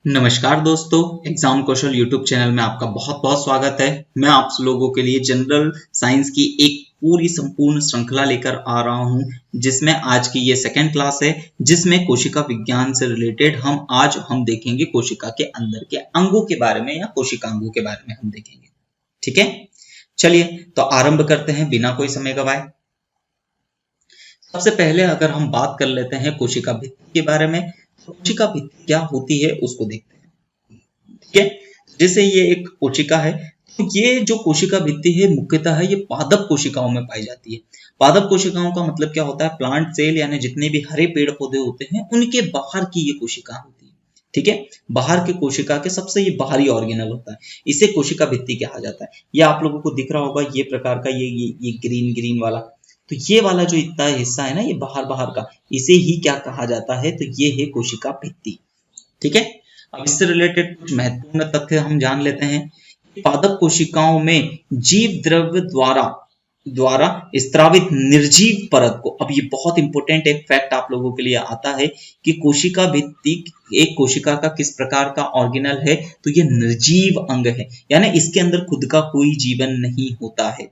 नमस्कार दोस्तों, एग्जाम कौशल YouTube channel में आपका बहुत बहुत स्वागत है। मैं आप लोगों के लिए जनरल साइंस की एक पूरी संपूर्ण श्रृंखला लेकर आ रहा हूं, जिसमें आज की ये सेकंड क्लास है, जिसमें कोशिका विज्ञान से रिलेटेड हम देखेंगे कोशिका के अंदर के अंगों के बारे में या कोशिकांगों के बारे में हम देखेंगे। ठीक है, चलिए तो आरंभ करते हैं बिना कोई समय गवाए। सबसे पहले अगर हम बात कर लेते हैं कोशिका भित्ति के बारे में, कोशिका भित्ति क्या होती है उसको देखते हैं। ठीक है, जैसे ये एक कोशिका है, तो ये जो कोशिका भित्ति है मुख्यतः ये पादप कोशिकाओं में पाई जाती है। पादप कोशिकाओं का मतलब क्या होता है? प्लांट सेल यानी जितने भी हरे पेड़ पौधे होते हैं उनके बाहर की ये कोशिका होती है। ठीक है, बाहर के कोशिका के सबसे ये बाहरी ऑर्गेनल होता है, इसे कोशिका भित्ति कहा जाता है। ये आप लोगों को दिख रहा होगा, ये प्रकार का ये ग्रीन ग्रीन वाला, तो ये वाला जो इतना हिस्सा है ना, ये बाहर बाहर का, इसे ही क्या कहा जाता है? तो ये है कोशिका भित्ति। ठीक है, अब इससे रिलेटेड कुछ महत्वपूर्ण तथ्य हम जान लेते हैं। पादप कोशिकाओं में जीव द्रव्य द्वारा स्त्रावित निर्जीव परत को, अब ये बहुत इंपॉर्टेंट एक फैक्ट आप लोगों के लिए आता है कि कोशिका भित्ति एक कोशिका का किस प्रकार का ऑर्गेनल है, तो ये निर्जीव अंग है, यानी इसके अंदर खुद का कोई जीवन नहीं होता है,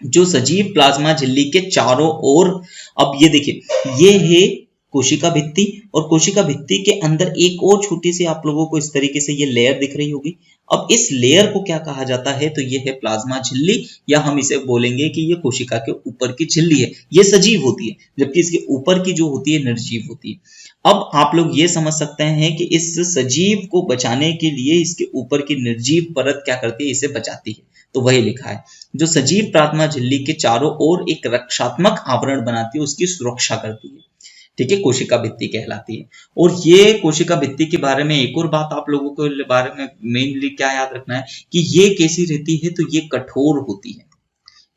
जो सजीव प्लाज्मा झिल्ली के चारों ओर। अब ये देखिए, ये है कोशिका भित्ति, और कोशिका भित्ति के अंदर एक और छोटी सी आप लोगों को इस तरीके से ये लेयर दिख रही होगी। अब इस लेयर को क्या कहा जाता है? तो ये है प्लाज्मा झिल्ली, या हम इसे बोलेंगे कि ये कोशिका के ऊपर की झिल्ली है। ये सजीव होती है, जबकि इसके ऊपर की जो होती है निर्जीव होती है। अब आप लोग ये समझ सकते हैं कि इस सजीव को बचाने के लिए इसके ऊपर की निर्जीव परत क्या करती है? इसे बचाती है। तो वही लिखा है, जो सजीव प्लाज्मा झिल्ली के चारों ओर एक रक्षात्मक आवरण बनाती है, उसकी सुरक्षा करती है। ठीक है, कोशिका भित्ति कहलाती है। और ये कोशिका भित्ति के बारे में एक और बात आप लोगों को बारे में मेनली क्या याद रखना है कि ये कैसी रहती है? तो ये कठोर होती है।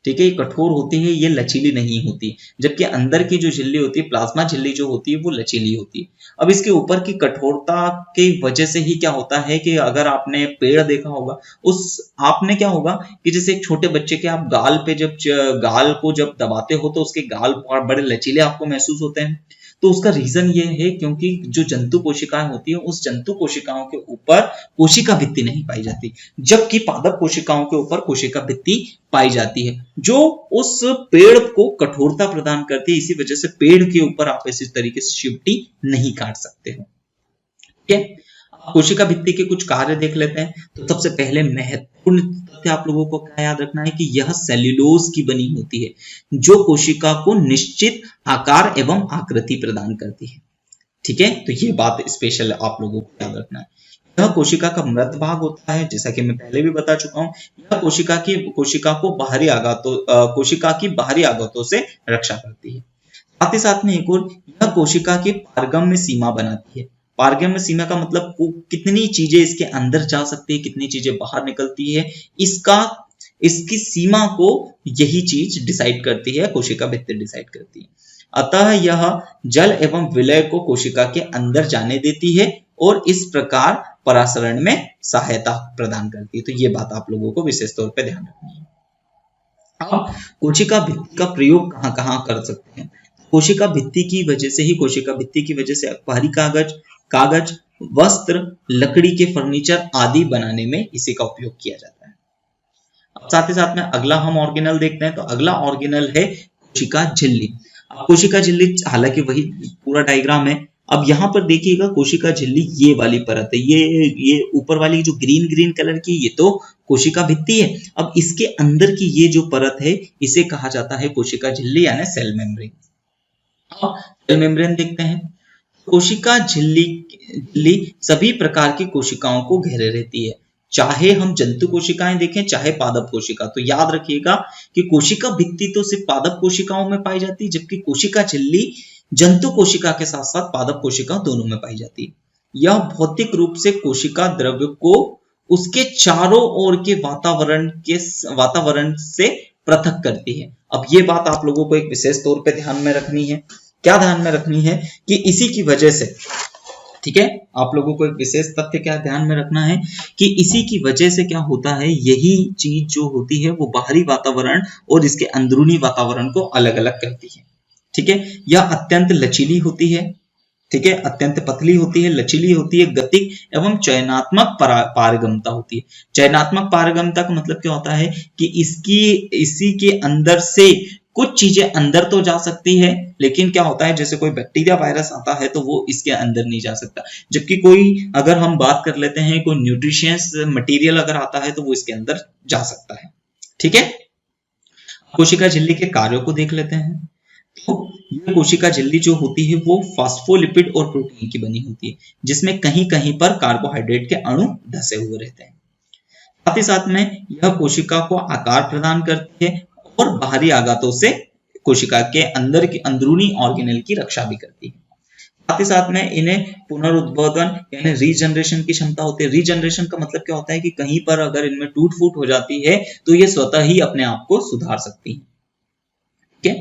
ठीक है, ये कठोर होती है, ये लचीली नहीं होती, जबकि अंदर की जो झिल्ली होती है, प्लाज्मा झिल्ली जो होती है, वो लचीली होती है। अब इसके ऊपर की कठोरता की वजह से ही क्या होता है कि अगर आपने पेड़ देखा होगा, आपने क्या होगा कि जैसे एक छोटे बच्चे के आप गाल पे गाल को जब दबाते हो तो उसके गाल बड़े लचीले आपको महसूस होते हैं। तो उसका रीजन ये है क्योंकि जो जंतु कोशिकाएं होती है, उस जंतु कोशिकाओं के ऊपर कोशिका भित्ति नहीं पाई जाती, जबकि पादप कोशिकाओं के ऊपर कोशिका भित्ति पाई जाती है, जो उस पेड़ को कठोरता प्रदान करती है। इसी वजह से पेड़ के ऊपर आप इसी तरीके से शिवटी नहीं काट सकते हो। ठीक है, कोशिका भित्ति के कुछ कार्य देख लेते हैं। तो सबसे पहले महत्वपूर्ण तथ्य आप लोगों को क्या याद रखना है कि यह सेल्यूलोज की बनी होती है, जो कोशिका को निश्चित आकार एवं आकृति प्रदान करती है। ठीक है, तो ये बात स्पेशल आप लोगों को याद रखना है। यह कोशिका का मृत भाग होता है, जैसा कि मैं पहले भी बता चुका हूं। यह कोशिका की बाहरी आघातों से रक्षा करती है। साथ ही साथ में एक और, यह कोशिका की पारगम्य सीमा बनाती है। पारगम्य सीमा का मतलब कितनी चीजें इसके अंदर जा सकती है, कितनी चीजें बाहर निकलती है, इसकी सीमा को यही चीज डिसाइड करती है, कोशिका भित्ति डिसाइड करती है। अतः यह जल एवं विलय को कोशिका के अंदर जाने देती है और इस प्रकार परासरण में सहायता प्रदान करती है। तो ये बात आप लोगों को विशेष तौर पर ध्यान रखनी है। अब कोशिका भित्ति का प्रयोग कहाँ कहाँ कर सकते हैं? कोशिका भित्ति की वजह से अखबारी कागज, वस्त्र, लकड़ी के फर्नीचर आदि बनाने में इसी का उपयोग किया जाता है। अब साथ ही साथ में अगला हम ऑर्गेनल देखते हैं। तो अगला ऑर्गेनल है कोशिका झिल्ली। अब कोशिका झिल्ली, हालांकि वही पूरा डायग्राम है। अब यहाँ पर देखिएगा, कोशिका झिल्ली ये वाली परत है, ये ऊपर वाली जो ग्रीन ग्रीन कलर की, ये तो कोशिका भित्ति है। अब इसके अंदर की ये जो परत है, इसे कहा जाता है कोशिका झिल्ली यानी सेल मेम्ब्रेन। सेल मेम्ब्रेन देखते हैं। कोशिका झिल्ली सभी प्रकार की कोशिकाओं को घेरे रहती है, चाहे हम जंतु कोशिकाएं देखें चाहे पादप कोशिका। तो याद रखिएगा कि कोशिका भित्ति तो सिर्फ पादप कोशिकाओं में पाई जाती है, जबकि कोशिका झिल्ली जंतु कोशिका के साथ साथ पादप कोशिका दोनों में पाई जाती है। यह भौतिक रूप से कोशिका द्रव्य को उसके चारों ओर के वातावरण से पृथक करती है। अब ये बात आप लोगों को एक विशेष तौर पे ध्यान में रखनी है। क्या ध्यान में रखनी है कि इसी की वजह से, ठीक है, आप लोगों को एक विशेष तथ्य क्या ध्यान में रखना है कि इसी की वजह से क्या होता है, यही चीज जो होती है वो बाहरी वातावरण और इसके अंदरूनी वातावरण को अलग अलग करती है। ठीक है, यह अत्यंत लचीली होती है। ठीक है, अत्यंत पतली होती है, लचीली होती है, गतिक एवं चयनात्मक पारगम्यता होती है। चयनात्मक पारगम्यता का मतलब क्या होता है कि इसी के अंदर से कुछ चीजें अंदर तो जा सकती है, लेकिन क्या होता है जैसे कोई बैक्टीरिया वायरस आता है तो वो इसके अंदर नहीं जा सकता, जबकि कोई अगर हम बात कर लेते हैं कोई न्यूट्रिशियस मटेरियल अगर आता है तो वो इसके अंदर जा सकता है। ठीक है, कोशिका झिल्ली के कार्यों को देख लेते हैं। तो यह कोशिका झिल्ली जो होती है वो फास्फोलिपिड और प्रोटीन की बनी होती है, जिसमें कहीं कहीं पर कार्बोहाइड्रेट के अणु धसे हुए रहते हैं। साथ ही साथ में यह कोशिका को आकार प्रदान करती है और बाहरी आघातों से कोशिका के अंदर की अंदरूनी ऑर्गेनेल की रक्षा भी करती है। साथ ही साथ में इन्हें पुनरुत्पादन यानी रीजनरेशन की क्षमता होती है। रीजनरेशन का मतलब क्या होता है कि कहीं पर अगर इनमें टूट फूट हो जाती है तो ये स्वतः ही अपने आप को सुधार सकती है। ठीक है,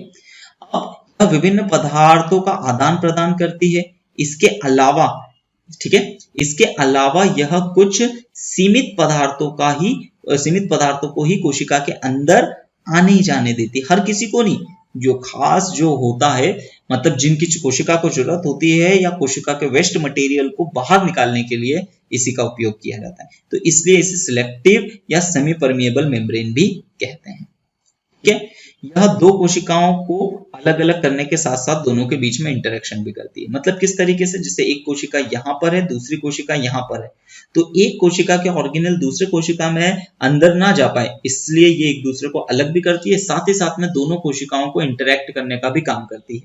अब यह विभिन्न पदार्थों का आदान प्रदान करती है। इसके अलावा, ठीक है, इसके अलावा यह कुछ सीमित पदार्थों को ही कोशिका के अंदर आने जाने देती, हर किसी को नहीं। जो खास जो होता है, मतलब जिनकी कोशिका को जरूरत होती है या कोशिका के वेस्ट मटेरियल को बाहर निकालने के लिए इसी का उपयोग किया जाता है, तो इसलिए इसे सिलेक्टिव या सेमी परमिएबल मेम्ब्रेन भी कहते हैं। ठीक है, यह दो कोशिकाओं को अलग अलग करने के साथ साथ दोनों के बीच में इंटरेक्शन भी करती है। मतलब किस तरीके से, जैसे एक कोशिका यहाँ पर है, दूसरी कोशिका यहाँ पर है, तो एक कोशिका के ऑर्गेनेल दूसरे कोशिका में अंदर ना जा पाए, इसलिए ये एक दूसरे को अलग भी करती है, साथ ही साथ में दोनों कोशिकाओं को इंटरेक्ट करने का भी काम करती है।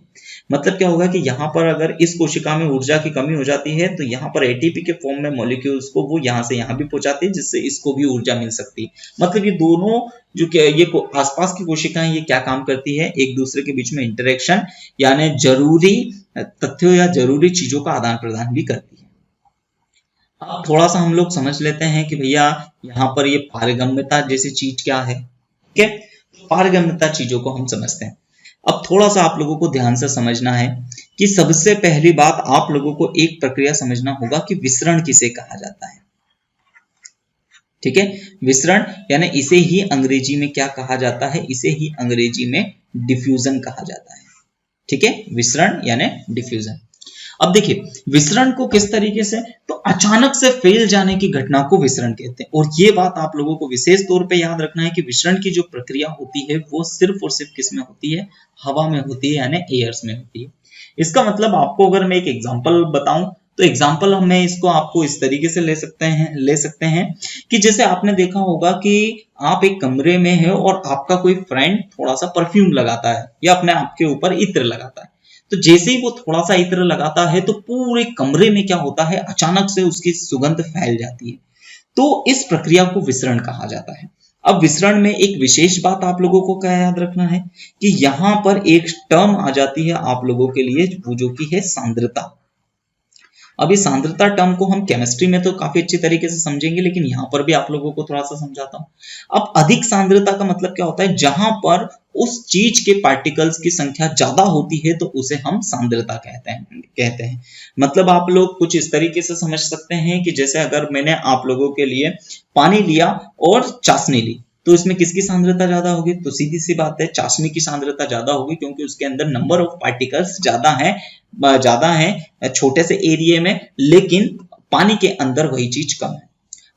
मतलब क्या होगा कि यहाँ पर अगर इस कोशिका में ऊर्जा की कमी हो जाती है तो यहाँ पर एटीपी के फॉर्म में मॉलिक्यूल्स को वो यहाँ से यहाँ भी पहुंचाती है, जिससे इसको भी ऊर्जा मिल सकती है। मतलब ये दोनों जो ये आसपास की कोशिकाएं ये क्या काम करती है, एक दूसरे के बीच में इंटरेक्शन यानी जरूरी तथ्यों या जरूरी चीजों का आदान प्रदान भी करती है। अब थोड़ा सा हम लोग समझ लेते हैं कि भैया यहाँ पर ये पारगम्यता जैसी चीज क्या है। ठीक है, पारगम्यता चीजों को हम समझते हैं। अब थोड़ा सा आप लोगों को ध्यान से समझना है कि सबसे पहली बात आप लोगों को एक प्रक्रिया समझना होगा कि विसरण किसे कहा जाता है। ठीक है, विसरण यानी इसे ही अंग्रेजी में क्या कहा जाता है, इसे ही अंग्रेजी में डिफ्यूजन कहा जाता है। ठीक है, विसरण यानी डिफ्यूजन। अब देखिए विसरण को किस तरीके से, तो अचानक से फैल जाने की घटना को विसरण कहते हैं। और ये बात आप लोगों को विशेष तौर पे याद रखना है कि विसरण की जो प्रक्रिया होती है वो सिर्फ और सिर्फ किस में होती है, हवा में होती है, यानी एयर्स में होती है। इसका मतलब आपको अगर मैं एक एग्जांपल बताऊं तो एग्जाम्पल हमें इसको आपको इस तरीके से ले सकते हैं कि जैसे आपने देखा होगा कि आप एक कमरे में है और आपका कोई फ्रेंड थोड़ा सा परफ्यूम लगाता है या अपने आपके ऊपर इत्र लगाता है, तो जैसे ही वो थोड़ा सा इत्र लगाता है तो पूरे कमरे में क्या होता है, अचानक से उसकी सुगंध फैल जाती है। तो इस प्रक्रिया को विसरण कहा जाता है। अब विसरण में एक विशेष बात आप लोगों को क्या याद रखना है कि यहां पर एक टर्म आ जाती है आप लोगों के लिए, वो जो कि है सांद्रता। अब इस सांद्रता टर्म को हम केमिस्ट्री में तो काफी अच्छी तरीके से समझेंगे, लेकिन यहाँ पर भी आप लोगों को थोड़ा सा समझाता हूं। अब अधिक सांद्रता का मतलब क्या होता है, जहां पर उस चीज के पार्टिकल्स की संख्या ज्यादा होती है तो उसे हम सांद्रता कहते हैं। मतलब आप लोग कुछ इस तरीके से समझ सकते हैं कि जैसे अगर मैंने आप लोगों के लिए पानी लिया और चाशनी ली, तो इसमें किसकी सांद्रता ज्यादा होगी, तो सीधी सी बात है चाशनी की सांद्रता ज्यादा होगी, क्योंकि उसके अंदर नंबर ऑफ पार्टिकल्स ज्यादा है छोटे से एरिया में, लेकिन पानी के अंदर वही चीज कम है।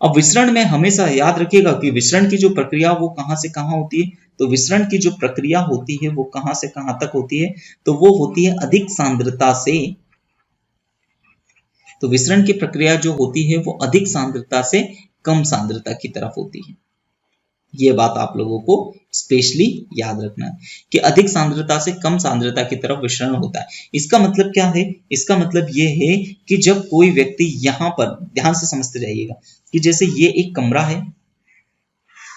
अब विसरण में हमेशा याद रखिएगा कि विसरण की जो प्रक्रिया वो कहां से कहां होती है, तो विसरण की जो प्रक्रिया होती है वो कहां से कहां तक होती है, तो वो होती है अधिक सांद्रता से, तो विसरण की प्रक्रिया जो होती है वो अधिक सांद्रता से कम सांद्रता की तरफ होती है। ये बात आप लोगों को स्पेशली याद रखना है कि अधिक सांद्रता से कम सांद्रता की तरफ विसरण होता है। इसका मतलब क्या है, इसका मतलब ये है कि जब कोई व्यक्ति यहाँ पर ध्यान से समझते जाइएगा कि जैसे ये एक कमरा है,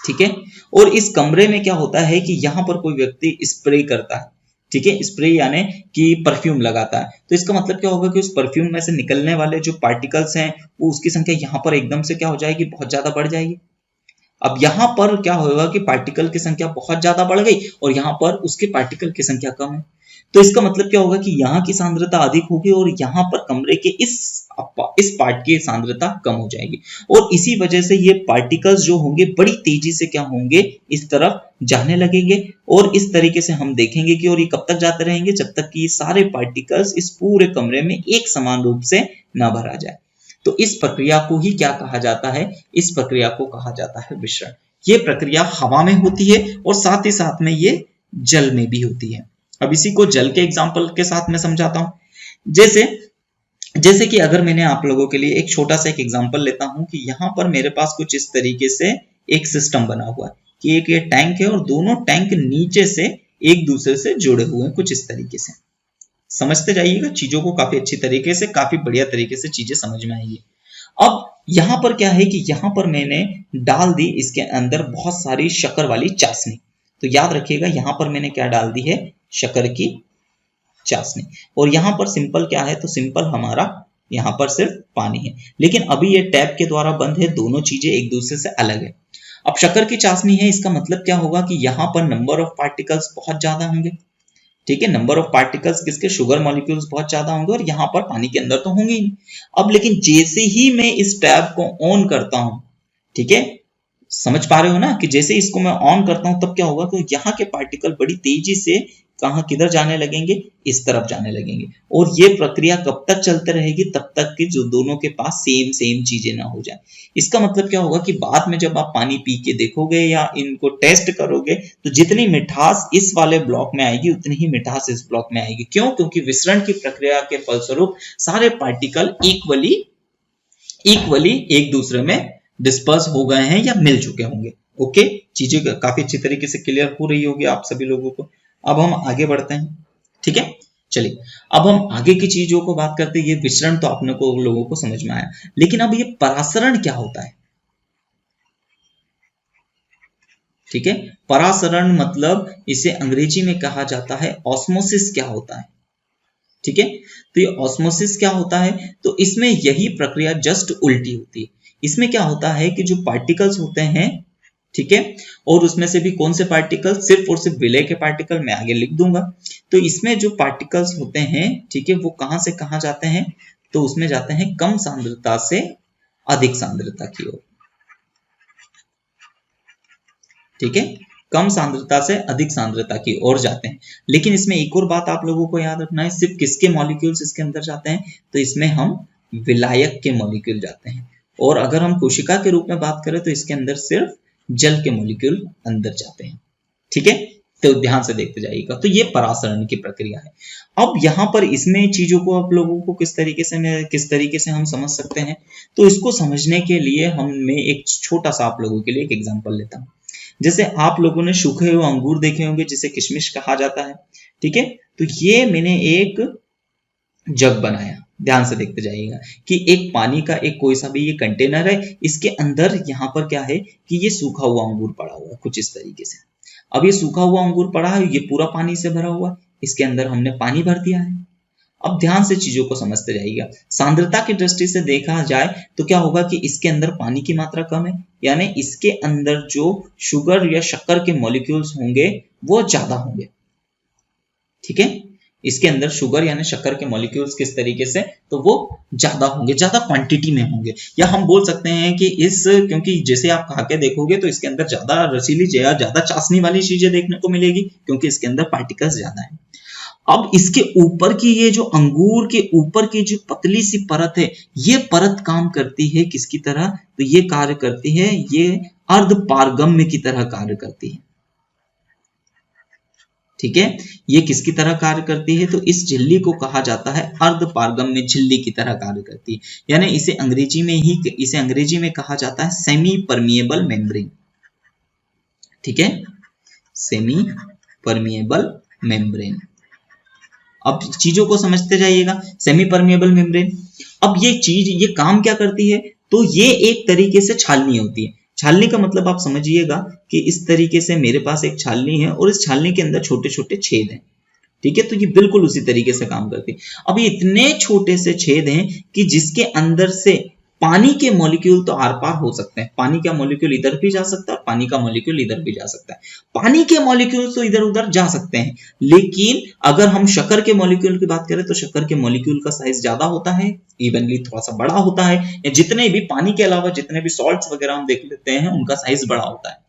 ठीक है, और इस कमरे में क्या होता है कि यहाँ पर कोई व्यक्ति स्प्रे करता है, ठीक है, स्प्रे यानी कि परफ्यूम लगाता है, तो इसका मतलब क्या होगा कि उस परफ्यूम में से निकलने वाले जो पार्टिकल्स हैं वो उसकी संख्या यहाँ पर एकदम से क्या हो जाएगी, बहुत ज्यादा बढ़ जाएगी। अब यहाँ पर क्या होगा कि पार्टिकल की संख्या बहुत ज्यादा बढ़ गई और यहाँ पर उसके पार्टिकल की संख्या कम है, तो इसका मतलब क्या होगा कि यहाँ की सांद्रता अधिक होगी और यहाँ पर कमरे के इस इस पार्ट की सांद्रता कम हो जाएगी और इसी वजह से ये पार्टिकल्स जो होंगे बड़ी तेजी से क्या होंगे, इस तरफ जाने लगेंगे और इस तरीके से हम देखेंगे कि और ये कब तक जाते रहेंगे, जब तक कि ये सारे पार्टिकल्स इस पूरे कमरे में एक समान रूप से ना भरा जाए। तो इस प्रक्रिया को ही क्या कहा जाता है, इस प्रक्रिया को कहा जाता है विसरण। ये प्रक्रिया हवा में होती है और साथ ही साथ में ये जल में भी होती है। अब इसी को जल के एग्जांपल के साथ मैं समझाता हूं। जैसे कि अगर मैंने आप लोगों के लिए एक छोटा सा एक एग्जांपल लेता हूं कि यहां पर मेरे पास कुछ इस तरीके से एक सिस्टम बना हुआ है कि एक ये टैंक है और दोनों टैंक नीचे से एक दूसरे से जुड़े हुए हैं कुछ इस तरीके से। समझते जाइएगा चीजों को काफी अच्छी तरीके से, काफी बढ़िया तरीके से चीजें समझ में आएगी। अब यहां पर क्या है कि यहां पर मैंने डाल दी इसके अंदर बहुत सारी शक्कर वाली चाशनी। तो याद रखिएगा यहां पर मैंने क्या डाल दी है, शक्कर की चाशनी। और यहां पर सिंपल क्या है, तो सिंपल हमारा यहां पर सिर्फ पानी है, लेकिन अभी ये टैप के द्वारा बंद है, दोनों चीजें एक दूसरे से अलग है। अब शक्कर की चाशनी है, इसका मतलब क्या होगा कि यहां पर नंबर ऑफ पार्टिकल्स बहुत ज्यादा होंगे। ठीक है, नंबर ऑफ पार्टिकल्स किसके, शुगर मॉलिक्यूल्स बहुत ज्यादा होंगे और यहां पर पानी के अंदर तो होंगे ही। अब लेकिन जैसे ही मैं इस टैप को ऑन करता हूं, ठीक है, समझ पा रहे हो ना कि जैसे इसको मैं ऑन करता हूं तब क्या होगा, तो यहाँ के पार्टिकल बड़ी तेजी से कहां किधर जाने लगेंगे, इस तरफ जाने लगेंगे। और ये प्रक्रिया कब तक चलते रहेगी, तब तक कि जो दोनों के पास सेम चीजें ना हो जाए। इसका मतलब क्या होगा कि बाद में जब आप पानी पी के देखोगे या इनको टेस्ट करोगे तो जितनी मिठास इस वाले ब्लॉक में आएगी उतनी ही मिठास इस ब्लॉक में आएगी। क्यों? क्योंकि विसरण की प्रक्रिया के फलस्वरूप सारे पार्टिकल इक्वली एक दूसरे में डिस्पर्स हो गए हैं या मिल चुके होंगे। ओके, चीजें काफी अच्छी तरीके से क्लियर हो रही होगी आप सभी लोगों को। अब हम आगे बढ़ते हैं। ठीक है, चलिए अब हम आगे की चीजों को बात करते हैं। ये विसरण तो आपने को लोगों को समझ में आया, लेकिन अब ये परासरण क्या होता है। ठीक है, परासरण मतलब इसे अंग्रेजी में कहा जाता है ऑस्मोसिस। क्या होता है, ठीक है, तो ये ऑस्मोसिस क्या होता है, तो इसमें यही प्रक्रिया जस्ट उल्टी होती है। इसमें क्या होता है कि जो पार्टिकल्स होते हैं, ठीक है, और उसमें से भी कौन से पार्टिकल, सिर्फ और सिर्फ विलय के पार्टिकल मैं आगे लिख दूंगा। तो इसमें जो पार्टिकल्स होते हैं, ठीक है, वो कहां से कहां जाते हैं, तो उसमें जाते हैं कम सांद्रता से अधिक सांद्रता की ओर। ठीक है, कम सांद्रता से अधिक सांद्रता की ओर जाते हैं। लेकिन इसमें एक और बात आप लोगों को याद रखना है, सिर्फ किसके मॉलिक्यूल्स इसके अंदर जाते हैं, तो इसमें हम विलायक के मॉलिक्यूल जाते हैं। और अगर हम कोशिका के रूप में बात करें तो इसके अंदर सिर्फ जल के मॉलिक्यूल अंदर जाते हैं। ठीक है, तो ध्यान से देखते जाइएगा। तो ये परासरण की प्रक्रिया है। अब यहाँ पर इसमें चीजों को आप लोगों को किस तरीके से हम समझ सकते हैं, तो इसको समझने के लिए मैं एक छोटा सा आप लोगों के लिए एक एग्जांपल लेता हूँ। जैसे आप लोगों ने सूखे हुए अंगूर देखे होंगे जिसे किशमिश कहा जाता है। ठीक है, तो ये मैंने एक जग बनाया, ध्यान से देखते जाइएगा कि एक पानी का एक कोई सा भी ये कंटेनर है, इसके अंदर यहाँ पर क्या है कि ये सूखा हुआ अंगूर पड़ा हुआ है कुछ इस तरीके से। अब ये सूखा हुआ अंगूर पड़ा है, ये पूरा पानी से भरा हुआ है, इसके अंदर हमने पानी भर दिया है। अब ध्यान से चीजों को समझते जाइएगा। सांद्रता की दृष्टि से देखा जाए तो क्या होगा कि इसके अंदर पानी की मात्रा कम है, यानी इसके अंदर जो शुगर या शक्कर के मॉलिक्यूल्स होंगे वो ज्यादा होंगे। ठीक है, इसके अंदर शुगर यानी शक्कर के मॉलिक्यूल्स किस तरीके से, तो वो ज्यादा होंगे, ज्यादा क्वांटिटी में होंगे। या हम बोल सकते हैं कि क्योंकि जैसे आप खा के देखोगे तो इसके अंदर ज्यादा रसीली या ज्यादा चाशनी वाली चीजें देखने को मिलेगी, क्योंकि इसके अंदर पार्टिकल्स ज्यादा है। अब इसके ऊपर की ये जो अंगूर के ऊपर की जो पतली सी परत है, ये परत काम करती है किसकी तरह, तो ये कार्य करती है, ये अर्ध पारगम्य की तरह कार्य करती है। ठीक है, ये किसकी तरह कार्य करती है, तो इस झिल्ली को कहा जाता है अर्ध पारगम्य झिल्ली की तरह कार्य करती है। यानी इसे अंग्रेजी में कहा जाता है सेमी परमिएबल मेम्ब्रेन। ठीक है, सेमी परमिएबल मेम्ब्रेन। अब चीजों को समझते जाइएगा। सेमी परमिएबल मेम्ब्रेन, अब ये काम क्या करती है, तो ये एक तरीके से छालनी होती है। छालनी का मतलब आप समझिएगा कि इस तरीके से मेरे पास एक छालनी है और इस छालनी के अंदर छोटे छोटे छेद हैं। ठीक है, तो ये बिल्कुल उसी तरीके से काम करती है। अब ये इतने छोटे से छेद हैं कि जिसके अंदर से पानी के मॉलिक्यूल तो आर पार हो सकते हैं, पानी का मॉलिक्यूल इधर भी जा सकता है और पानी का मॉलिक्यूल इधर भी जा सकता है। पानी के मॉलिक्यूल तो इधर उधर जा सकते हैं, लेकिन अगर हम शक्कर के मॉलिक्यूल की बात करें तो शक्कर के मॉलिक्यूल का साइज ज्यादा होता है, इवनली थोड़ा सा बड़ा होता है। जितने भी पानी के अलावा जितने भी सॉल्ट्स वगैरह हम देख लेते हैं उनका साइज बड़ा होता है।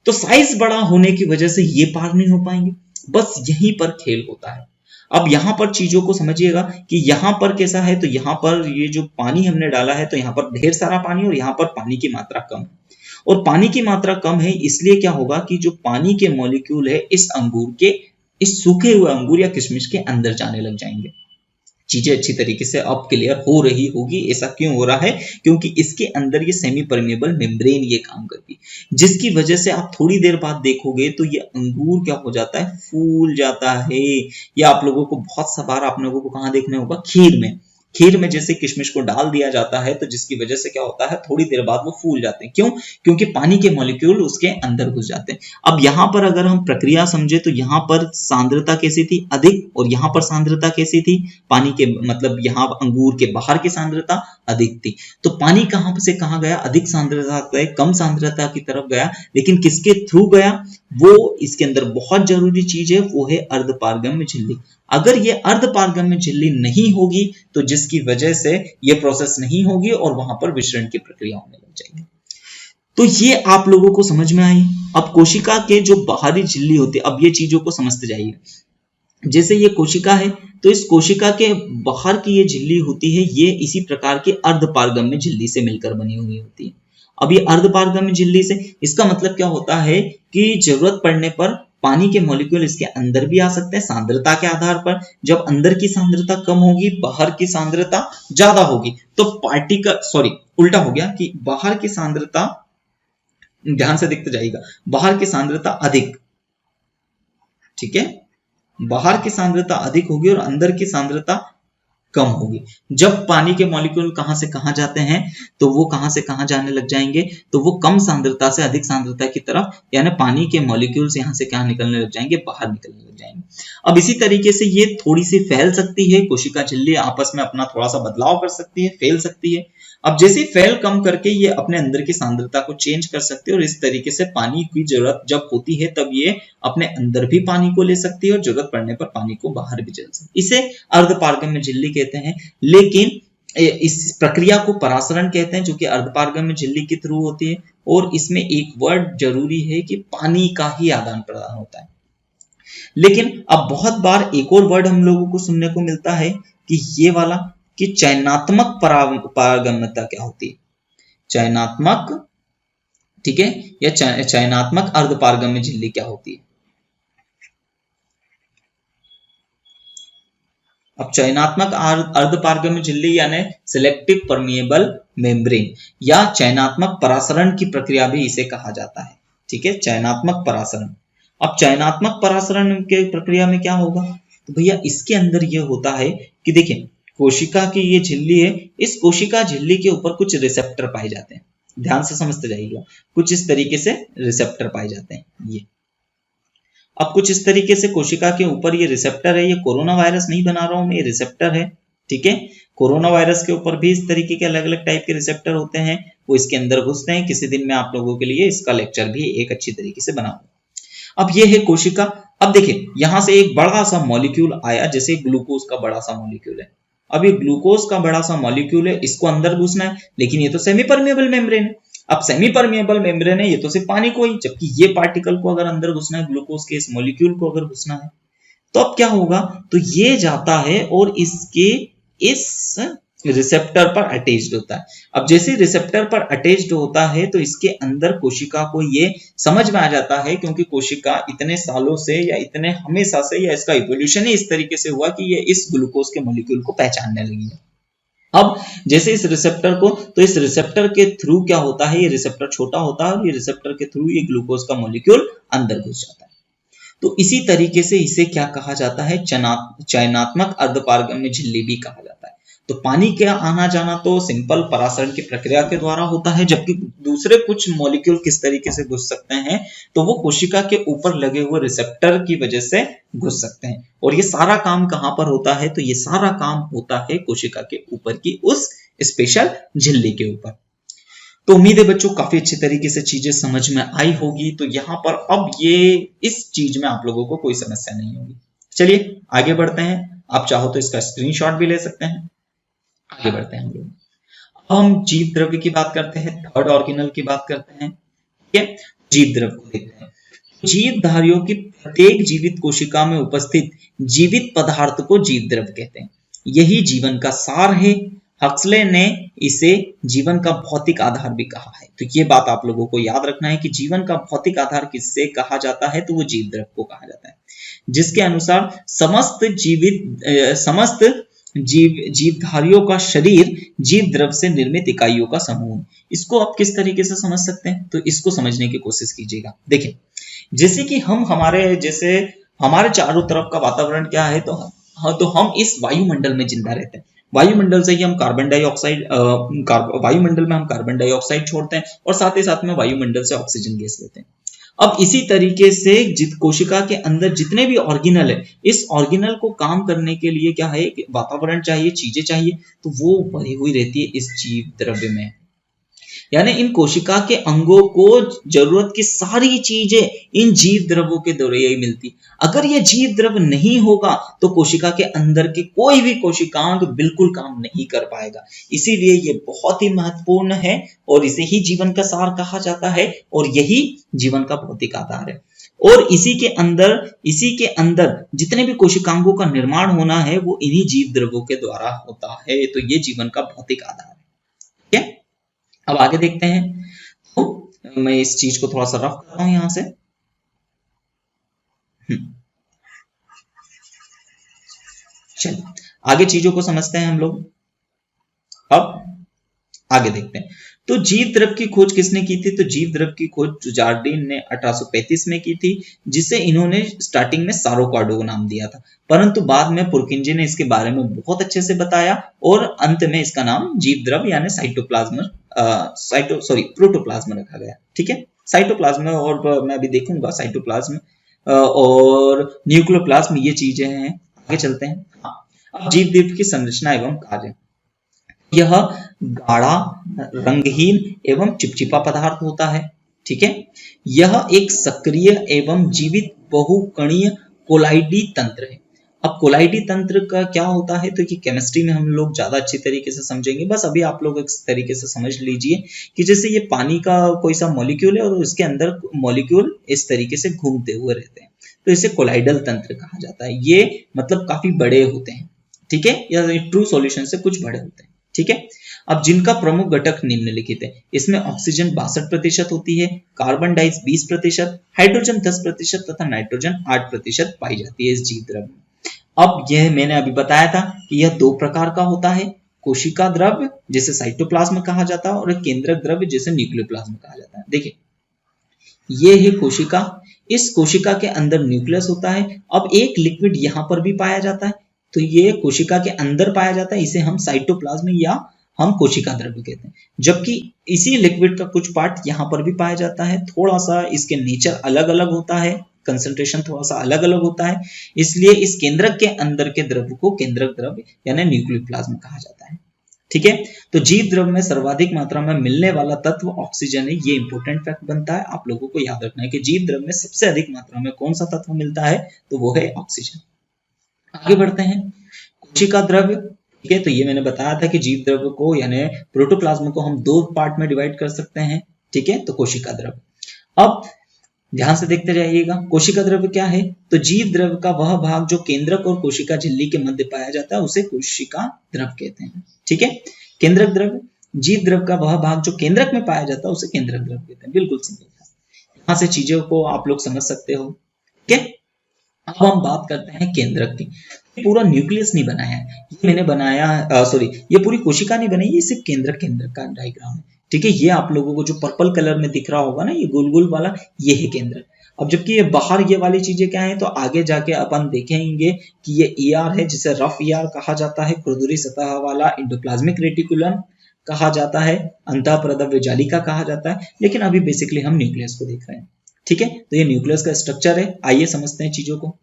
तो साइज बड़ा होने की वजह से ये पार नहीं हो पाएंगे, बस यहीं पर खेल होता है। अब यहां पर चीजों को समझिएगा कि यहां पर कैसा है, तो यहां पर ये जो पानी हमने डाला है तो यहां पर ढेर सारा पानी और यहां पर पानी की मात्रा कम है, और पानी की मात्रा कम है इसलिए क्या होगा कि जो पानी के मॉलिक्यूल है इस अंगूर के, इस सूखे हुए अंगूर या किशमिश के अंदर जाने लग जाएंगे। चीजें अच्छी तरीके से अब क्लियर हो रही होगी। ऐसा क्यों हो रहा है, क्योंकि इसके अंदर ये सेमी परमेबल मेम्ब्रेन ये काम करती, जिसकी वजह से आप थोड़ी देर बाद देखोगे तो ये अंगूर क्या हो जाता है, फूल जाता है। या आप लोगों को बहुत सा बार आप लोगों को कहां देखने होगा, खीर में। खीर में जैसे किशमिश को डाल दिया जाता है तो जिसकी वजह से क्या होता है, थोड़ी देर बाद वो फूल जाते हैं। क्यों? क्योंकि पानी के मॉलिक्यूल उसके अंदर घुस जाते हैं। अब यहां पर अगर हम प्रक्रिया समझे तो यहां पर सांद्रता कैसी थी, अधिक, और यहां पर सांद्रता कैसी थी, पानी के मतलब यहां अंगूर के बाहर की सांद्रता अधिक थी। तो पानी कहां से कहां गया, अधिक सांद्रता से कम सांद्रता की तरफ गया, लेकिन किसके थ्रू गया, वो इसके अंदर बहुत जरूरी चीज है, वो है अर्धपारगम्य झिल्ली। अगर ये अर्धपारगम्य झिल्ली नहीं होगी तो जिसकी वजह से ये प्रोसेस नहीं होगी और वहां पर विसरण की प्रक्रिया होने लग जाएगी। तो ये आप लोगों को समझ में आई। अब कोशिका के जो बाहरी झिल्ली होती है, अब ये चीजों को समझते जाइए। जैसे ये कोशिका है तो इस कोशिका के बाहर की ये झिल्ली होती है, ये इसी प्रकार की अर्धपारगम्य झिल्ली से मिलकर बनी हुई होती है। अब ये अर्धपारगम्य झिल्ली से, इसका मतलब क्या होता है कि जरूरत पड़ने पर पानी के मॉलिक्यूल इसके अंदर भी आ सकते हैं सांद्रता के आधार पर। जब अंदर की सांद्रता कम होगी, बाहर की सांद्रता ज्यादा होगी, तो पार्टिकल, सॉरी उल्टा हो गया कि बाहर की सांद्रता, ध्यान से देखते जाइएगा, बाहर की सांद्रता अधिक, ठीक है, बाहर की सांद्रता अधिक होगी और अंदर की सांद्रता कम होगी। जब पानी के मॉलिक्यूल कहां से कहां जाते हैं तो वो कहां से कहां जाने लग जाएंगे, तो वो कम सांद्रता से अधिक सांद्रता की तरफ, यानी पानी के मॉलिक्यूल्स यहां से कहां निकलने लग जाएंगे, बाहर निकलने लग जाएंगे। अब इसी तरीके से ये थोड़ी सी फैल सकती है, कोशिका झिल्ली आपस में अपना थोड़ा सा बदलाव कर सकती है, फैल सकती है। अब जैसे फैल कम करके ये अपने अंदर की सांद्रता को चेंज कर सकते हैं और इस तरीके से पानी की जरूरत जब होती है तब ये अपने अंदर भी पानी को ले सकती है और जरूरत पड़ने पर पानी को बाहर भी चल सकती है। इसे अर्धपारगम्य झिल्ली कहते हैं। लेकिन इस प्रक्रिया को परासरण कहते हैं, जो कि अर्धपारगम्य झिल्ली के थ्रू होती है। और इसमें एक वर्ड जरूरी है कि पानी का ही आदान प्रदान होता है। लेकिन अब बहुत बार एक और वर्ड हम लोगों को सुनने को मिलता है कि ये वाला, कि चयनात्मक पारगम्यता क्या होती है, चयनात्मक, ठीक है, या चयनात्मक अर्धपारगम्य झिल्ली क्या होती है। अब चयनात्मक अर्धपारगम्य झिल्ली यानी सिलेक्टिव परमिएबल मेम्ब्रेन या चयनात्मक परासरण की प्रक्रिया भी इसे कहा जाता है, ठीक है, चयनात्मक परासरण। अब चयनात्मक परासरण के प्रक्रिया में क्या होगा, तो भैया इसके अंदर यह होता है कि देखिए कोशिका की ये झिल्ली है, इस कोशिका झिल्ली के ऊपर कुछ रिसेप्टर पाए जाते हैं, ध्यान से समझते जाइएगा, कुछ इस तरीके से रिसेप्टर पाए जाते हैं। ये अब कुछ इस तरीके से कोशिका के ऊपर ये रिसेप्टर है, ये कोरोना वायरस नहीं बना रहा हूं मैं, ये रिसेप्टर है, ठीक है। कोरोना वायरस के ऊपर भी इस तरीके के अलग अलग टाइप के रिसेप्टर होते हैं, वो इसके अंदर घुसते हैं। किसी दिन मैं आप लोगों के लिए इसका लेक्चर भी एक अच्छी तरीके से बनाऊंगा। अब ये है कोशिका। अब देखिए यहां से एक बड़ा सा मॉलिक्यूल आया, जैसे ग्लूकोज का बड़ा सा मॉलिक्यूल है। अब ये ग्लूकोज का बड़ा सा मॉलिक्यूल है, इसको अंदर घुसना है, लेकिन ये तो सेमी परमिएबल मेम्ब्रेन है। अब सेमी परमिएबल मेम्ब्रेन है, ये तो सिर्फ पानी को ही, जबकि ये पार्टिकल को अगर अंदर घुसना है, ग्लूकोज के इस मॉलिक्यूल को अगर घुसना है, तो अब क्या होगा, तो ये जाता है और इसके इस रिसेप्टर पर अटैच्ड होता है। अब जैसे रिसेप्टर पर अटैच्ड होता है तो इसके अंदर कोशिका को ये समझ में आ जाता है, क्योंकि कोशिका इतने सालों से या इतने हमेशा से, या इसका इवोल्यूशन ही इस तरीके से हुआ कि ये इस ग्लूकोज के मॉलिक्यूल को पहचानने लगी है। अब जैसे इस रिसेप्टर को, तो इस रिसेप्टर के थ्रू क्या होता है, ये रिसेप्टर छोटा होता है और ये रिसेप्टर के थ्रू ये ग्लूकोज का मॉलिक्यूल अंदर घुस जाता है। तो इसी तरीके से इसे क्या कहा जाता है, चयनात्मक अर्धपारगम्य झिल्ली भी कहा जाता है। तो पानी के आना जाना तो सिंपल परासरण की प्रक्रिया के द्वारा होता है, जबकि दूसरे कुछ मॉलिक्यूल किस तरीके से घुस सकते हैं, तो वो कोशिका के ऊपर लगे हुए रिसेप्टर की वजह से घुस सकते हैं। और ये सारा काम कहां पर होता है, तो ये सारा काम होता है कोशिका के ऊपर की उस स्पेशल झिल्ली के ऊपर। तो उम्मीद है बच्चों काफी अच्छे तरीके से चीजें समझ में आई होगी। तो यहाँ पर अब ये इस चीज में आप लोगों को कोई समस्या नहीं होगी। चलिए आगे बढ़ते हैं, आप चाहो तो इसका स्क्रीनशॉट भी ले सकते हैं। आगे बढ़ते हैं हम लोग, हम जीव द्रव्य की बात करते हैं, थर्ड ऑर्गेनल की बात करते हैं। ठीक है, जीव द्रव्य को देखते हैं। जीव धारियों की प्रत्येक जीवित कोशिका में उपस्थित जीवित पदार्थ को जीव द्रव्य कहते हैं। यही जीवन का सार है। हक्सले ने इसे जीवन का भौतिक आधार भी कहा है। तो ये बात आप लोगों को याद रखना है कि जीवन का भौतिक आधार किससे कहा जाता है, तो वो जीव द्रव्य को कहा जाता है, जिसके अनुसार समस्त जीवधारियों का शरीर जीव द्रव्य से निर्मित इकाइयों का समूह है। इसको आप किस तरीके से समझ सकते हैं, तो इसको समझने की कोशिश कीजिएगा। देखिए, जैसे कि हमारे चारों तरफ का वातावरण क्या है, तो हम इस वायुमंडल में जिंदा रहते हैं। वायुमंडल से ही हम वायुमंडल में हम कार्बन डाइऑक्साइड छोड़ते हैं और साथ ही साथ में वायुमंडल से ऑक्सीजन गैस लेते हैं। अब इसी तरीके से कोशिका के अंदर जितने भी ऑर्गेनल है, इस ऑर्गेनल को काम करने के लिए क्या है, वातावरण चाहिए, चीजें चाहिए, तो वो भरी हुई रहती है इस जीव द्रव्य में। यानी इन कोशिका के अंगों को जरूरत की सारी चीजें इन जीव द्रव्यों के द्वारा ही मिलती। अगर ये जीव द्रव्य नहीं होगा तो कोशिका के अंदर के कोई भी कोशिकांग बिल्कुल काम नहीं कर पाएगा। इसीलिए ये बहुत ही महत्वपूर्ण है और इसे ही जीवन का सार कहा जाता है और यही जीवन का भौतिक आधार है। और इसी के अंदर जितने भी कोशिकांगों का निर्माण होना है वो इन्हीं जीव द्रव्यों के द्वारा होता है। तो ये जीवन का भौतिक आधार है। ठीक है, अब आगे देखते हैं। तो मैं इस चीज को थोड़ा सा रफ कर रहा हूं यहां से। चलिए आगे चीजों को समझते हैं हम लोग। अब आगे देखते हैं। तो जीव द्रव्य की खोज किसने की थी, तो जीव द्रव्य की खोज जार्डिन ने 1835 में की थी, जिसे इन्होंने स्टार्टिंग में सारोकार्डो नाम दिया था, परंतु बाद में पुरकिंजे ने इसके बारे में बहुत अच्छे से बताया और अंत में इसका नाम जीव द्रव्य यानी प्रोटोप्लाज्म रखा गया। ठीक है, साइटोप्लाज्म, और मैं अभी देखूंगा साइटोप्लाज्म और न्यूक्लियोप्लाज्म ये चीजें हैं। आगे चलते हैं। अब जीव द्रव्य की संरचना एवं कार्य। यह गाढ़ा, रंगहीन एवं चिपचिपा पदार्थ होता है। ठीक है, यह एक सक्रिय एवं जीवित बहुकणीय कोलाइडी तंत्र है। अब कोलाइडी तंत्र का क्या होता है, तो ये केमिस्ट्री में हम लोग ज्यादा अच्छी तरीके से समझेंगे। बस अभी आप लोग इस तरीके से समझ लीजिए कि जैसे ये पानी का कोई सा मॉलिक्यूल है और उसके अंदर मॉलिक्यूल इस तरीके से घूमते हुए रहते हैं, तो इसे कोलाइडल तंत्र कहा जाता है। ये मतलब काफी बड़े होते हैं। ठीक है, या ट्रू सॉल्यूशन से कुछ बड़े होते हैं। ठीक है, अब जिनका प्रमुख घटक निम्नलिखित है। इसमें ऑक्सीजन 62% होती है, कार्बन डाइऑक्साइड 20%, हाइड्रोजन 10% तथा नाइट्रोजन 8% पाई जाती है इस जीव द्रव्य में। अब यह मैंने अभी बताया था कि यह दो प्रकार का होता है, कोशिका द्रव्य जिसे साइटोप्लाज्म कहा जाता है और एक केंद्रक द्रव्य जिसे न्यूक्लियोप्लाज्म कहा जाता है। देखिए, ये है कोशिका, इस कोशिका के अंदर न्यूक्लियस होता है। अब एक लिक्विड यहां पर भी पाया जाता है, तो ये कोशिका के अंदर पाया जाता है, इसे हम साइटोप्लाज्म या हम कोशिका द्रव्य कहते हैं। जबकि इसी लिक्विड का कुछ पार्ट यहां पर भी पाया जाता है, थोड़ा सा इसके नेचर अलग अलग होता है, कंसंट्रेशन थोड़ा सा अलग अलग होता है, इसलिए इस केंद्रक के अंदर के द्रव्य को केंद्रक द्रव्य यानी न्यूक्लियोप्लाज्म कहा जाता है। ठीक है, तो जीव द्रव्य में सर्वाधिक मात्रा में मिलने वाला तत्व ऑक्सीजन है। ये इंपॉर्टेंट फैक्ट बनता है, आप लोगों को याद रखना है कि जीव द्रव्य में सबसे अधिक मात्रा में कौन सा तत्व मिलता है, तो वो है ऑक्सीजन। आगे बढ़ते हैं। कोशिका द्रव्य। ठीक है, तो ये मैंने बताया था कि जीव द्रव्य को यानी प्रोटोप्लाज्म को हम दो पार्ट में डिवाइड कर सकते हैं। ठीक है, तो कोशिका द्रव्य। अब ध्यान से देखते जाइएगा, कोशिका द्रव्य क्या है, तो जीव द्रव्य का वह भाग जो केंद्रक और कोशिका झिल्ली के मध्य पाया जाता है उसे कोशिका द्रव्य कहते हैं। ठीक है, केंद्रक द्रव्य, जीव द्रव्य का वह भाग जो केंद्रक में पाया जाता है उसे केंद्रक द्रव्य कहते हैं। बिल्कुल सिंपल था, यहां से चीजों को आप लोग समझ सकते हो। ठीक है, अब हम बात करते हैं केंद्रक की। पूरा न्यूक्लियस नहीं बनाया है, ये मैंने बनाया, ये पूरी कोशिका नहीं बनाई, ये सिर्फ केंद्रक का डायग्राम है। ठीक है, ये आप लोगों को जो पर्पल कलर में दिख रहा होगा ना, ये गोल गोल वाला, ये है केंद्रक। अब जबकि ये बाहर ये वाली चीजें क्या है, तो आगे जाके अपन देखेंगे कि ये ईआर है, जिसे रफ ईआर कहा जाता है, खुरदुरी सतह वाला एंडोप्लाज्मिक रेटिकुलम कहा जाता है, अंतःप्रदव्य जालिका कहा जाता है, लेकिन अभी बेसिकली हम न्यूक्लियस को देख रहे हैं। ठीक है, तो ये न्यूक्लियस का स्ट्रक्चर है। आइए समझते हैं चीजों को।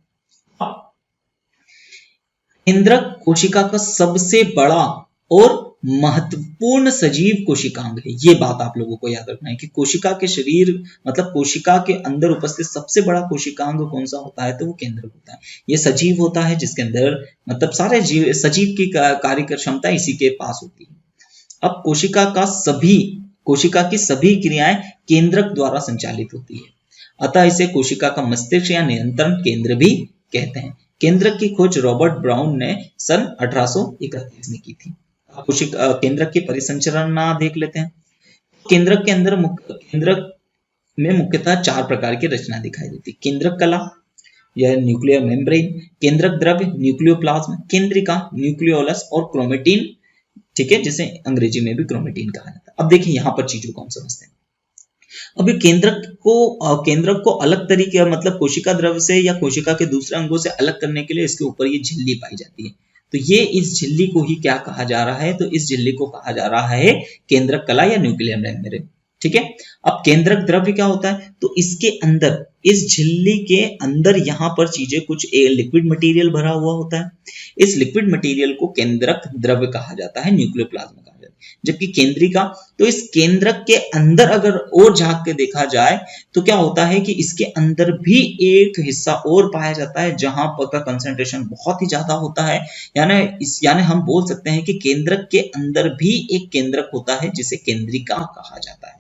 केंद्रक कोशिका का सबसे बड़ा और महत्वपूर्ण सजीव कोशिकांग है। ये बात आप लोगों को याद रखना है कि कोशिका के शरीर मतलब कोशिका के अंदर उपस्थित सबसे बड़ा कोशिकांग कौन सा होता है, तो वो केंद्रक होता है। ये सजीव होता है जिसके अंदर मतलब सारे जीव सजीव की कार्य क्षमता इसी के पास होती है। अब कोशिका की सभी क्रियाएं केंद्रक द्वारा संचालित होती है, अतः इसे कोशिका का मस्तिष्क या नियंत्रण केंद्र भी कहते हैं। केंद्रक की खोज रॉबर्ट ब्राउन ने सन 1831 में की थी। कोशिका केंद्रक की परिसंरचना देख लेते हैं। केंद्रक के अंदर केंद्रक में मुख्यतः 4 प्रकार की रचना दिखाई देती है। केंद्रक कला यह न्यूक्लियर मेम्ब्रेन, केंद्रक द्रव्य न्यूक्लियोप्लाज्म, केंद्रिका न्यूक्लियोलस और क्रोमेटिन, ठीक है, जिसे अंग्रेजी में भी क्रोमेटिन कहा जाता है। अब देखिए यहाँ पर चीजों को हम समझते हैं। अभी केंद्रक को अलग तरीके मतलब कोशिका द्रव्य से या कोशिका के दूसरे अंगों से अलग करने के लिए इसके ऊपर ये झिल्ली पाई जाती है। तो ये इस झिल्ली को ही क्या कहा जा रहा है, तो इस झिल्ली को कहा जा रहा है केंद्रक कला या न्यूक्लियर मेम्ब्रेन, ठीक है। अब केंद्रक द्रव्य क्या होता है, तो इसके अंदर इस झिल्ली के अंदर यहाँ पर चीजें कुछ लिक्विड मटेरियल भरा हुआ होता है। इस लिक्विड मटेरियल को केंद्रक द्रव्य कहा जाता है, न्यूक्लियोप्लाज्म कहा जाता है। जबकि केंद्रिका, तो इस केंद्रक के अंदर अगर और झांक के देखा जाए तो क्या होता है कि इसके अंदर भी एक हिस्सा और पाया जाता है जहां पर का कंसंट्रेशन बहुत ही ज्यादा होता है। यानी हम बोल सकते हैं कि केंद्रक के अंदर भी एक केंद्रक होता है जिसे केंद्रिका कहा जाता है,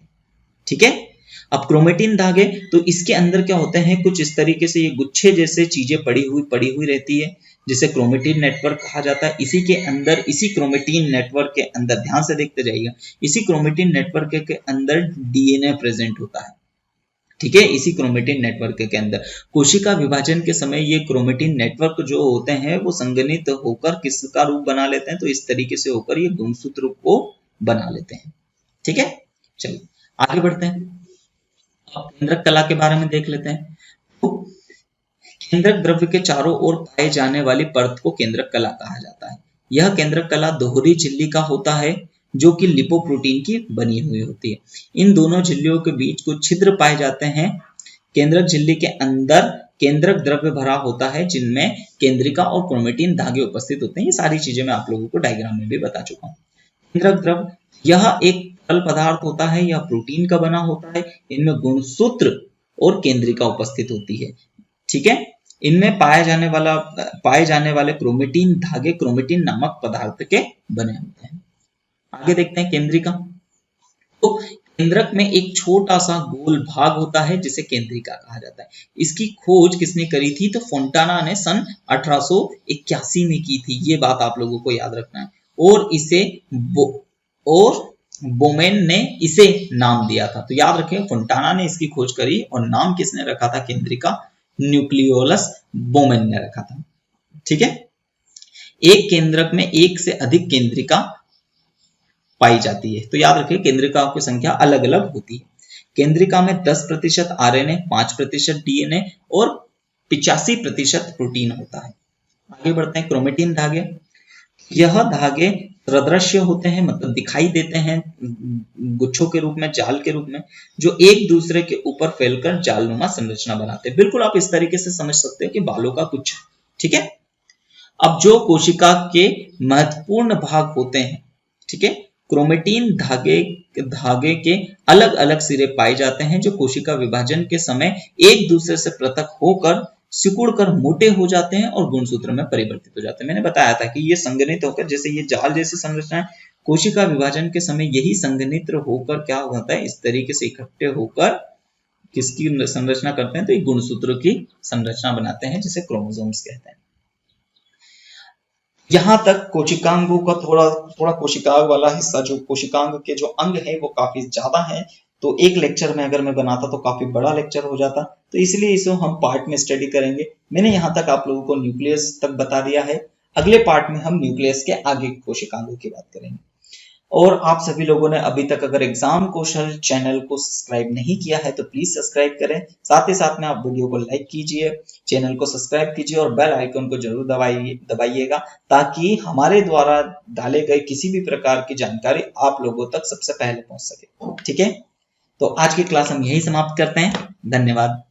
ठीक है। अब क्रोमेटिन धागे, तो इसके अंदर क्या होते हैं, कुछ इस तरीके से ये गुच्छे जैसे चीजें पड़ी हुई रहती है जिसे क्रोमेटिन नेटवर्क कहा जाता है। इसी क्रोमेटिन नेटवर्क के अंदर ध्यान से देखते जाइएगा, इसी क्रोमेटिन नेटवर्क के अंदर डीएनए प्रेजेंट होता है, ठीक है। इसी क्रोमेटिन नेटवर्क के अंदर कोशिका विभाजन के समय ये क्रोमेटिन नेटवर्क जो होते हैं वो संघनित होकर किसका रूप बना लेते हैं, तो इस तरीके से होकर ये गुणसूत्र रूप को बना लेते हैं, ठीक है। चलिए आगे बढ़ते हैं। अब केंद्रक कला के बारे में देख लेते हैं। तो केंद्रक द्रव्य के चारों ओर पाए जाने वाली परत को केंद्रक कला कहा जाता है। यह केंद्रक कला दोहरी झिल्ली का होता है जो कि लिपोप्रोटीन की बनी हुई होती है। इन दोनों झिल्लियों के बीच कुछ छिद्र पाए जाते हैं। केंद्रक झिल्ली के अंदर केंद्रक द्रव्य भरा होता है जिनमें केंद्रिका और क्रोमेटिन धागे उपस्थित होते हैं। ये सारी चीजें मैं आप लोगों को डायग्राम में भी बता चुका हूँ। केंद्रक द्रव्य यह एक तरल पदार्थ होता है, यह प्रोटीन का बना होता है। इनमें गुणसूत्र और केंद्रिका उपस्थित होती है, ठीक है। इनमें पाए जाने वाले क्रोमेटिन धागे क्रोमेटिन नामक पदार्थ के बने होते हैं। आगे देखते हैं केंद्रिका। तो केंद्रक में एक छोटा सा गोल भाग होता है जिसे केंद्रिका कहा जाता है। इसकी खोज किसने करी थी, तो फोंटाना ने सन 1881 में की थी। ये बात आप लोगों को याद रखना है। और बोमेन ने इसे नाम दिया था। तो याद रखें, फोंटाना ने इसकी खोज करी और नाम किसने रखा था केंद्रिका, न्यूक्लियोलस बोमेन ने रखा था, ठीक है। एक केंद्रक में एक से अधिक केंद्रिका पाई जाती है। तो याद रखिए केंद्रिकाओं की संख्या अलग अलग होती है। केंद्रिका में 10% आरएनए, 5% डीएनए और 85% प्रोटीन होता है। आगे बढ़ते हैं। क्रोमेटिन धागे, यह धागे सदृश्य होते हैं, मतलब दिखाई देते हैं गुच्छों के रूप में, जाल के रूप में, जो एक दूसरे के ऊपर फैलकर जालनुमा संरचना बनाते हैं। बिल्कुल आप इस तरीके से समझ सकते हैं कि बालों का गुच्छा, ठीक है। अब जो कोशिका के महत्वपूर्ण भाग होते हैं, ठीक है, क्रोमेटिन धागे के अलग अलग सिरे पाए जाते हैं जो कोशिका विभाजन के समय एक दूसरे से पृथक होकर सिकुड़कर मोटे हो जाते हैं और गुणसूत्र में परिवर्तित हो जाते हैं। मैंने बताया था कि ये संघनित होकर, जैसे ये जाल जैसी संरचना है, कोशिका विभाजन के समय यही संघनित होकर क्या होता है, इस तरीके से इकट्ठे होकर किसकी संरचना करते हैं, तो एक गुणसूत्र की संरचना बनाते हैं जिसे क्रोमोसोम्स कहते हैं। यहां तक कोशिकांगों का थोड़ा कोशिकांग वाला हिस्सा, जो कोशिकांग के जो अंग है वो काफी ज्यादा है, तो एक लेक्चर में अगर मैं बनाता तो काफी बड़ा लेक्चर हो जाता, तो इसलिए इसे हम पार्ट में स्टडी करेंगे। मैंने यहाँ तक आप लोगों को न्यूक्लियस तक बता दिया है। अगले पार्ट में हम न्यूक्लियस के आगे कोशिकांगों की बात करेंगे। और आप सभी लोगों ने अभी तक अगर एग्जाम कौशल चैनल को सब्सक्राइब नहीं किया है तो प्लीज सब्सक्राइब करें। साथ ही साथ में आप वीडियो को लाइक कीजिए, चैनल को सब्सक्राइब कीजिए और बेल आइकन को जरूर दबाइएगा ताकि हमारे द्वारा डाले गए किसी भी प्रकार की जानकारी आप लोगों तक सबसे पहले पहुंच सके, ठीक है। तो आज की क्लास हम यही समाप्त करते हैं। धन्यवाद।